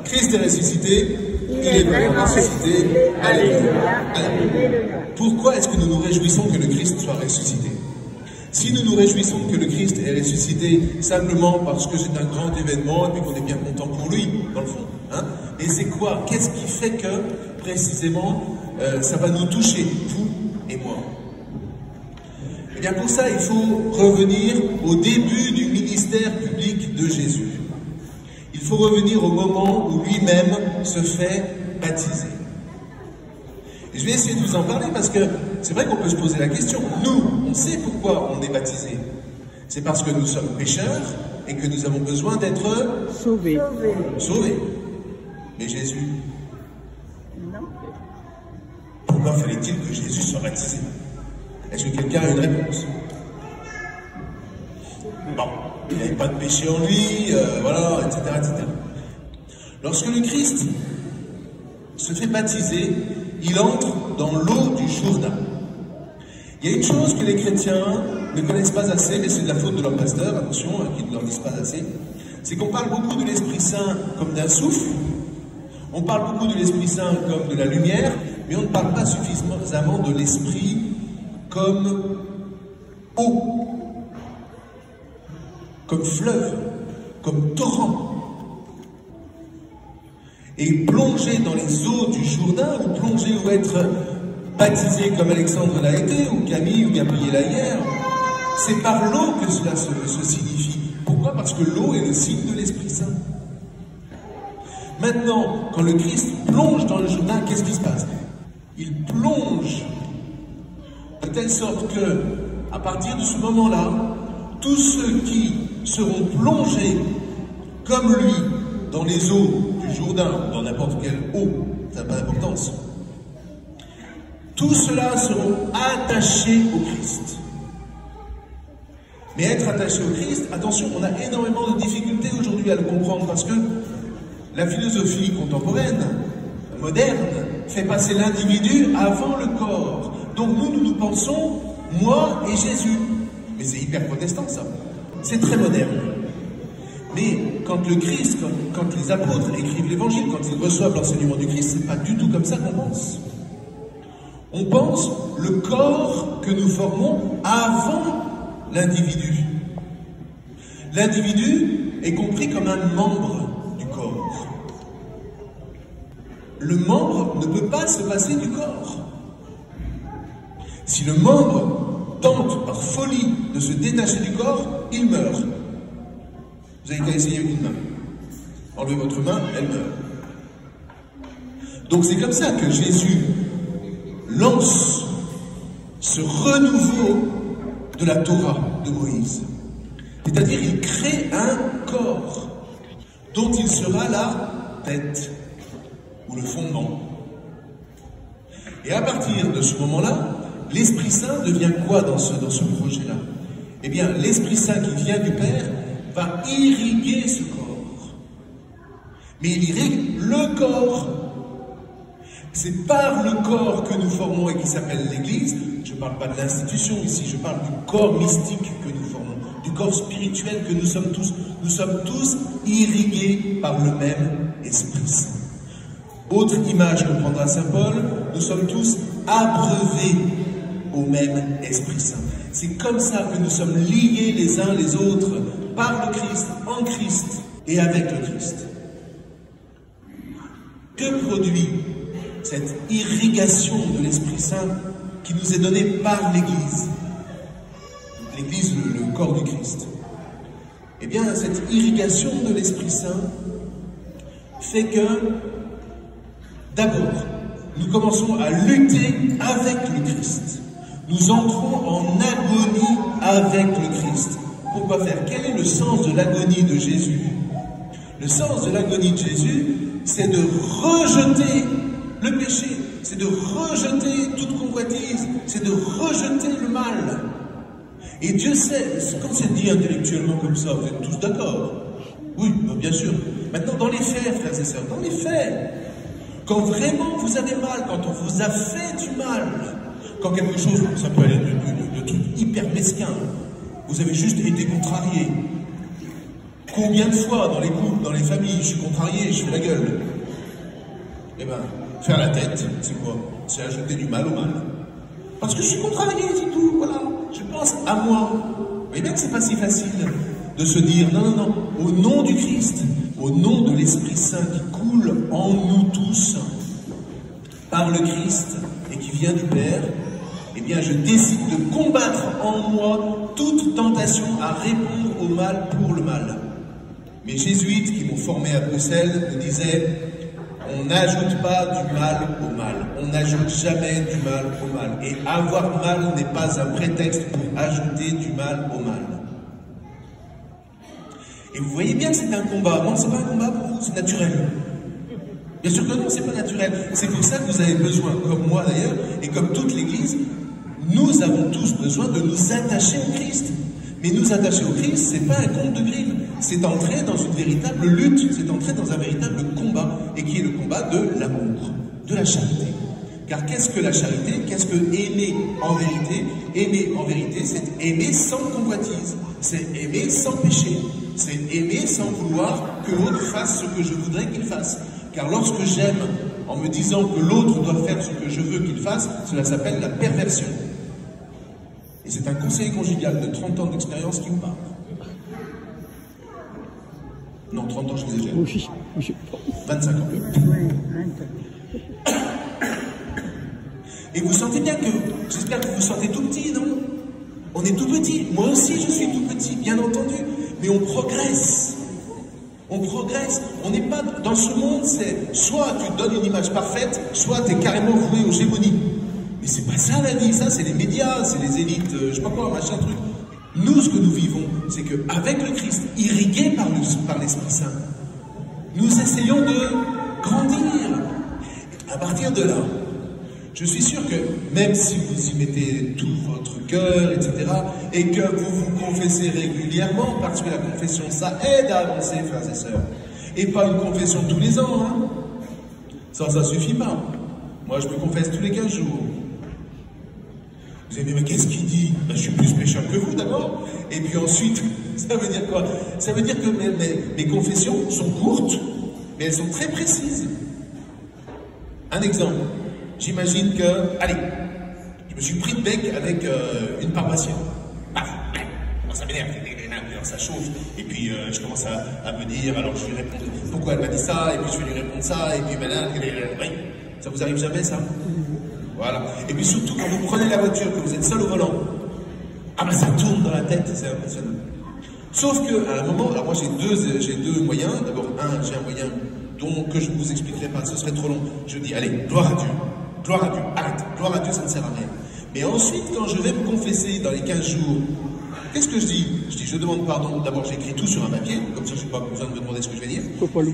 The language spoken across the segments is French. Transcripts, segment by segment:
Christ est ressuscité, il est vraiment ressuscité. Alléluia. Pourquoi est-ce que nous nous réjouissons que le Christ soit ressuscité? Si nous nous réjouissons que le Christ est ressuscité simplement parce que c'est un grand événement et puis qu'on est bien content pour lui, dans le fond, hein? Et c'est quoi? Qu'est-ce qui fait que, précisément, ça va nous toucher, vous et moi? Eh bien, pour ça, il faut revenir au début du ministère public de Jésus. Il faut revenir au moment où lui-même se fait baptiser. Et je vais essayer de vous en parler parce que c'est vrai qu'on peut se poser la question. Nous, on sait pourquoi on est baptisé. C'est parce que nous sommes pécheurs et que nous avons besoin d'être sauvés. Mais Jésus, non. Pourquoi fallait-il que Jésus soit baptisé? Est-ce que quelqu'un a une réponse? Bon, il n'avait pas de péché en lui, voilà, etc., etc. Lorsque le Christ se fait baptiser, il entre dans l'eau du Jourdain. Il y a une chose que les chrétiens ne connaissent pas assez, mais c'est de la faute de leur pasteur, attention, qu'ils ne leur disent pas assez, c'est qu'on parle beaucoup de l'Esprit Saint comme d'un souffle, on parle beaucoup de l'Esprit Saint comme de la lumière, mais on ne parle pas suffisamment de l'Esprit comme eau, comme fleuve, comme torrent. Et plonger dans les eaux du Jourdain, ou plonger ou être baptisé comme Alexandre l'a été, ou Camille ou Gabriela hier, c'est par l'eau que cela se signifie. Pourquoi? Parce que l'eau est le signe de l'Esprit Saint. Maintenant, quand le Christ plonge dans le Jourdain, qu'est-ce qui se passe? Il plonge de telle sorte que, à partir de ce moment-là, tous ceux qui seront plongés comme lui dans les eaux du Jourdain, dans n'importe quelle eau, ça n'a pas d'importance, tous ceux-là seront attachés au Christ. Mais être attaché au Christ, attention, on a énormément de difficultés aujourd'hui à le comprendre parce que la philosophie contemporaine, moderne, fait passer l'individu avant le corps. Donc nous pensons, moi et Jésus. Mais c'est hyper protestant ça. C'est très moderne. Mais quand le Christ, quand les apôtres écrivent l'évangile, quand ils reçoivent l'enseignement du Christ, c'est pas du tout comme ça qu'on pense. On pense le corps que nous formons avant l'individu. L'individu est compris comme un membre du corps. Le membre ne peut pas se passer du corps. Si le membre tente par folie de se détacher du corps, il meurt. Vous avez qu'à essayer une main. Enlevez votre main, elle meurt. Donc c'est comme ça que Jésus lance ce renouveau de la Torah de Moïse. C'est-à-dire il crée un corps dont il sera la tête ou le fondement. Et à partir de ce moment-là, l'Esprit Saint devient quoi dans ce projet-là? Eh bien, l'Esprit Saint qui vient du Père va irriguer ce corps. Mais il irrigue le corps. C'est par le corps que nous formons et qui s'appelle l'Église. Je ne parle pas de l'institution ici, je parle du corps mystique que nous formons, du corps spirituel que nous sommes tous. Nous sommes tous irrigués par le même Esprit Saint. Autre image que prendra Saint Paul, nous sommes tous abreuvés au même Esprit Saint. C'est comme ça que nous sommes liés les uns les autres par le Christ, en Christ et avec le Christ. Que produit cette irrigation de l'Esprit Saint qui nous est donnée par l'Église? L'Église, le corps du Christ. Eh bien, cette irrigation de l'Esprit Saint fait que, d'abord, nous commençons à lutter avec le Christ. Nous entrons en agonie avec le Christ. Pourquoi faire? Quel est le sens de l'agonie de Jésus? Le sens de l'agonie de Jésus, c'est de rejeter le péché, c'est de rejeter toute convoitise, c'est de rejeter le mal. Et Dieu sait, quand c'est dit intellectuellement comme ça, vous êtes tous d'accord? Oui, bien sûr. Maintenant, dans les faits, frères et sœurs, dans les faits, quand vraiment vous avez mal, quand on vous a fait du mal, quand quelque chose, ça peut aller de trucs hyper mesquins, vous avez juste été contrarié, Combien de fois dans les couples, dans les familles, je suis contrarié, je fais la gueule? Eh ben, faire la tête, c'est quoi? C'est ajouter du mal au mal. Parce que je suis contrarié, c'est tout, voilà. Je pense à moi. Vous voyez bien que c'est pas si facile de se dire, non, non, non, au nom du Christ, au nom de l'Esprit Saint qui coule en nous tous, par le Christ, et qui vient du Père, eh bien je décide de combattre en moi toute tentation à répondre au mal pour le mal. Mes jésuites qui m'ont formé à Bruxelles me disaient, on n'ajoute pas du mal au mal, on n'ajoute jamais du mal au mal. Et avoir mal n'est pas un prétexte pour ajouter du mal au mal. Et vous voyez bien que c'est un combat. Non, c'est pas un combat pour vous, c'est naturel. Bien sûr que non, c'est pas naturel. C'est pour ça que vous avez besoin, comme moi d'ailleurs, et comme toute l'Église, nous avons tous besoin de nous attacher au Christ. Mais nous attacher au Christ, c'est pas un compte de grives. C'est entrer dans une véritable lutte, c'est entrer dans un véritable combat, et qui est le combat de l'amour, de la charité. Car qu'est-ce que la charité? Qu'est-ce que aimer en vérité? Aimer en vérité, c'est aimer sans convoitise, c'est aimer sans péché, c'est aimer sans vouloir que l'autre fasse ce que je voudrais qu'il fasse. Car lorsque j'aime en me disant que l'autre doit faire ce que je veux qu'il fasse, cela s'appelle la perversion. Et c'est un conseiller conjugal de 30 ans d'expérience qui me parle. Non, 30 ans, je l'exagère. Oui, 25 ans. Et vous sentez bien que, j'espère que vous vous sentez tout petit, non? On est tout petit. Moi aussi, je suis tout petit, bien entendu. Mais on progresse. On progresse. On n'est pas dans ce monde, c'est soit tu donnes une image parfaite, soit tu es carrément voué aux gémonies. Mais c'est pas ça la vie, ça c'est les médias, c'est les élites, je sais pas quoi, machin truc. Nous, ce que nous vivons, c'est qu'avec le Christ, irrigué par l'Esprit Saint, nous essayons de grandir. À partir de là, je suis sûr que même si vous y mettez tout votre cœur, etc., et que vous vous confessez régulièrement, parce que la confession, ça aide à avancer, frères et sœurs, et pas une confession tous les ans, hein. Ça suffit pas. Moi, je me confesse tous les 15 jours. Vous allez me dire, mais qu'est-ce qu'il dit? Ben, je suis plus pécheur que vous d'abord. Et puis ensuite, ça veut dire quoi? Ça veut dire que mes confessions sont courtes, mais elles sont très précises. Un exemple. J'imagine que, allez, je me suis pris de bec avec une paroissienne. Ça m'énerve, ça chauffe. Et puis je commence à me dire, alors je lui réponds pourquoi elle m'a dit ça, et puis je vais lui répondre ça, et puis maintenant, oui. Ça vous arrive jamais ça? Voilà. Et puis surtout quand vous prenez la voiture, que vous êtes seul au volant, ah ben ça tourne dans la tête, c'est impressionnant. Sauf que à un moment, alors moi j'ai deux moyens. D'abord j'ai un moyen que je ne vous expliquerai pas, ce serait trop long. Je dis allez, gloire à Dieu, arrête, gloire à Dieu, ça ne sert à rien. Mais ensuite quand je vais me confesser dans les 15 jours, qu'est-ce que je dis? Je dis je demande pardon, d'abord j'écris tout sur un papier, comme ça je n'ai pas besoin de me demander ce que je vais dire.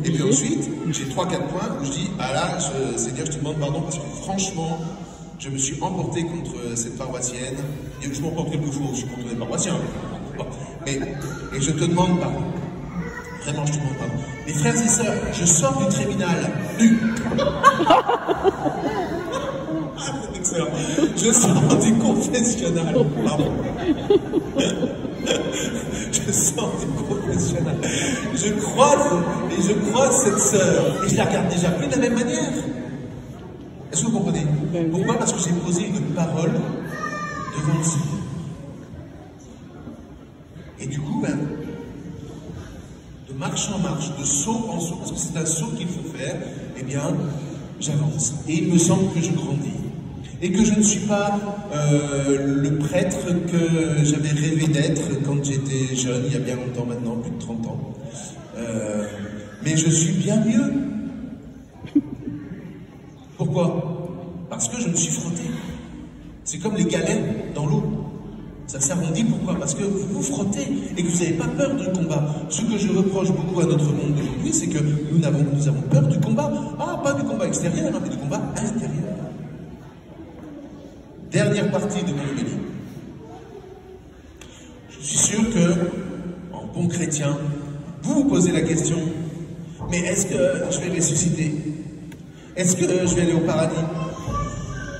Et puis ensuite, j'ai 3-4 points où je dis, ah là, Seigneur, je te demande pardon parce que franchement, je me suis emporté contre cette paroissienne. Et je m'emporte quelquefois aussi contre les paroissiens. Et je te demande pardon. Vraiment, je te demande pardon. Mes frères et sœurs, je sors du tribunal nu. Excellent. Je sors du confessionnal. Pardon. Je sors du confessionnal. Je croise cette sœur et je la regarde déjà plus de la même manière. Est-ce que vous comprenez? Pourquoi? Parce que j'ai posé une parole devant le Seigneur. Et du coup, de marche en marche, de saut en saut, parce que c'est un saut qu'il faut faire, eh bien, j'avance. Et il me semble que je grandis. Et que je ne suis pas le prêtre que j'avais rêvé d'être quand j'étais jeune, il y a bien longtemps maintenant, plus de 30 ans. Mais je suis bien mieux. Pourquoi? Parce que je me suis frotté. C'est comme les galets dans l'eau. Ça s'arrondit, pourquoi? Parce que vous vous frottez et que vous n'avez pas peur du combat. Ce que je reproche beaucoup à notre monde d'aujourd'hui, c'est que nous avons peur du combat. Ah, pas du combat extérieur, mais du combat intérieur. Dernière partie de mon homélie. Je suis sûr que, en bon chrétien, vous vous posez la question, mais est-ce que je vais ressusciter? Est-ce que je vais aller au paradis?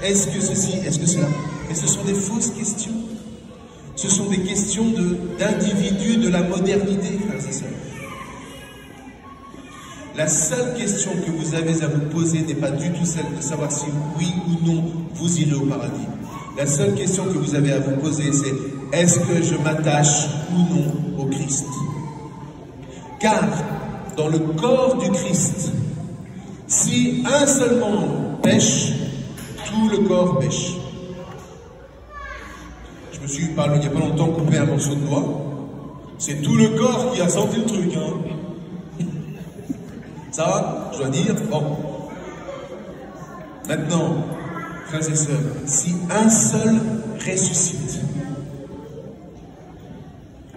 Est-ce que ceci? Est-ce que cela? Mais ce sont des fausses questions. Ce sont des questions d'individus de la modernité, frères et sœurs. La seule question que vous avez à vous poser n'est pas du tout celle de savoir si oui ou non vous irez au paradis. La seule question que vous avez à vous poser, c'est est-ce que je m'attache ou non au Christ? Car dans le corps du Christ, si un seul membre pêche, tout le corps pêche. Je me suis, il n'y a pas longtemps, coupé un morceau de doigt. C'est tout le corps qui a senti le truc, hein. Ça va, je dois dire, bon. Maintenant, frères et sœurs, si un seul ressuscite,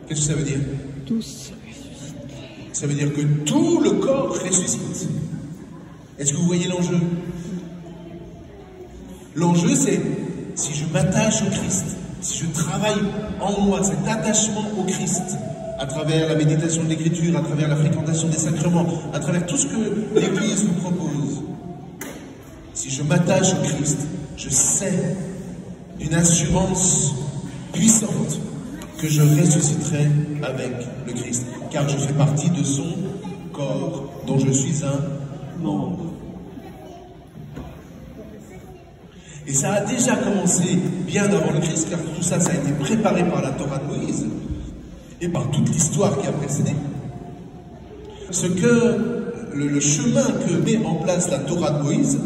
qu'est-ce que ça veut dire? Tous ressuscitent. Ça veut dire que tout le corps ressuscite. Est-ce que vous voyez l'enjeu? L'enjeu, c'est si je m'attache au Christ, si je travaille en moi cet attachement au Christ, à travers la méditation de l'Écriture, à travers la fréquentation des sacrements, à travers tout ce que l'Église nous propose. Si je m'attache au Christ, je sais d'une assurance puissante que je ressusciterai avec le Christ, car je fais partie de son corps, dont je suis un membre. Et ça a déjà commencé bien avant le Christ, car tout ça, ça a été préparé par la Torah de Moïse et par toute l'histoire qui a précédé. Le chemin que met en place la Torah de Moïse,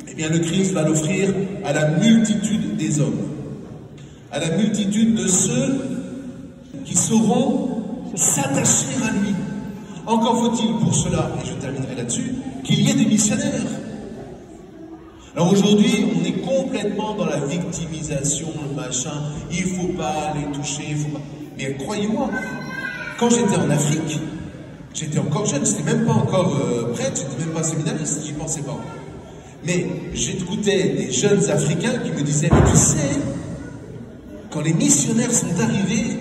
eh bien le Christ va l'offrir à la multitude des hommes, à la multitude de ceux qui sauront s'attacher à lui. Encore faut-il pour cela, et je terminerai là-dessus, qu'il y ait des missionnaires. Alors aujourd'hui, on est complètement dans la victimisation, le machin, il ne faut pas les toucher, il faut pas... Mais croyez-moi, quand j'étais en Afrique, j'étais encore jeune, j'étais même pas encore prêtre, j'étais même pas séminariste, j'y pensais pas. Mais j'écoutais des jeunes Africains qui me disaient, mais tu sais, quand les missionnaires sont arrivés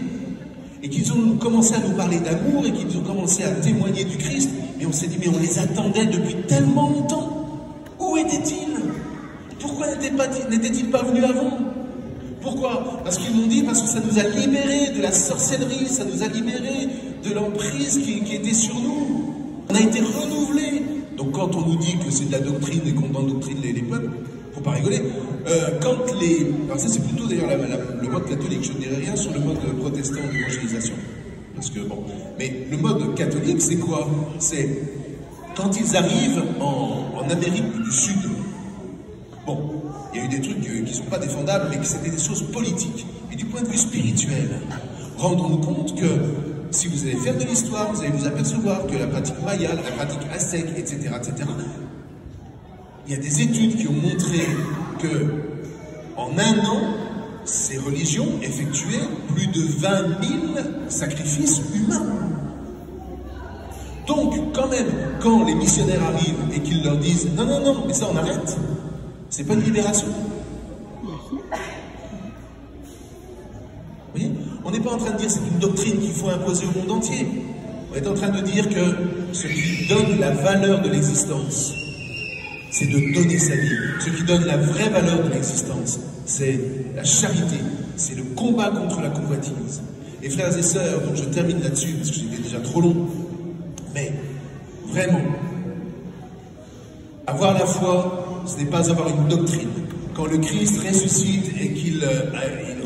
et qu'ils ont commencé à nous parler d'amour et qu'ils ont commencé à témoigner du Christ, mais on s'est dit, mais on les attendait depuis tellement longtemps. Où étaient-ils? Pourquoi n'étaient-ils pas venus avant? Pourquoi? Parce qu'ils m'ont dit, parce que ça nous a libérés de la sorcellerie, ça nous a libérés de l'emprise qui était sur nous. On a été renouvelés. Donc quand on nous dit que c'est de la doctrine et qu'on endoctrine les peuples, faut pas rigoler. Alors ça c'est plutôt d'ailleurs le mode catholique, je ne dirais rien sur le mode protestant d'évangélisation. Parce que bon, mais le mode catholique c'est quoi? C'est quand ils arrivent en Amérique du Sud. Bon, il y a eu des trucs qui ne sont pas défendables, mais qui c'était des choses politiques. Et du point de vue spirituel, rendons-nous compte que si vous allez faire de l'histoire, vous allez vous apercevoir que la pratique maya, la pratique aztèque, etc., il y a des études qui ont montré que en un an, ces religions effectuaient plus de 20 000 sacrifices humains. Donc, quand même, quand les missionnaires arrivent et qu'ils leur disent « Non, non, non, mais ça on arrête », c'est pas une libération. Vous voyez, on n'est pas en train de dire que c'est une doctrine qu'il faut imposer au monde entier. On est en train de dire que ce qui donne la valeur de l'existence, c'est de donner sa vie. Ce qui donne la vraie valeur de l'existence, c'est la charité, c'est le combat contre la convoitise. Et frères et sœurs, donc je termine là-dessus parce que j'étais déjà trop long, mais vraiment, avoir la foi, ce n'est pas avoir une doctrine. Quand le Christ ressuscite et qu'il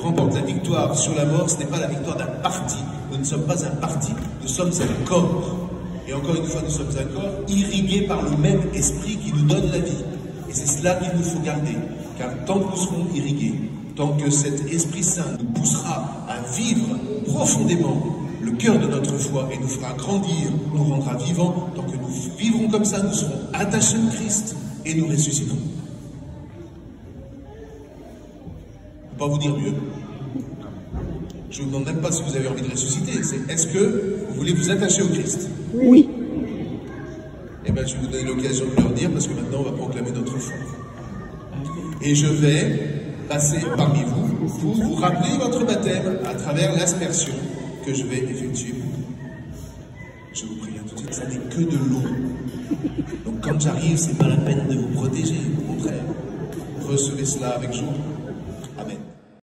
remporte la victoire sur la mort, ce n'est pas la victoire d'un parti. Nous ne sommes pas un parti, nous sommes un corps. Et encore une fois, nous sommes un corps irrigué par le même esprit qui nous donne la vie. Et c'est cela qu'il nous faut garder. Car tant que nous serons irrigués, tant que cet Esprit Saint nous poussera à vivre profondément le cœur de notre foi et nous fera grandir, nous rendra vivants, tant que nous vivrons comme ça, nous serons attachés au Christ et nous ressusciterons. Je ne peux pas vous dire mieux. Je ne vous demande même pas si vous avez envie de ressusciter. C'est est-ce que vous voulez vous attacher au Christ? Oui. Eh bien, je vais vous donner l'occasion de leur dire parce que maintenant on va proclamer notre foi. Et je vais passer parmi vous pour vous rappeler votre baptême à travers l'aspersion que je vais effectuer. Je vous préviens tout de suite, ça n'est que de l'eau. Donc quand j'arrive, c'est pas la peine de vous protéger, au contraire. Recevez cela avec joie.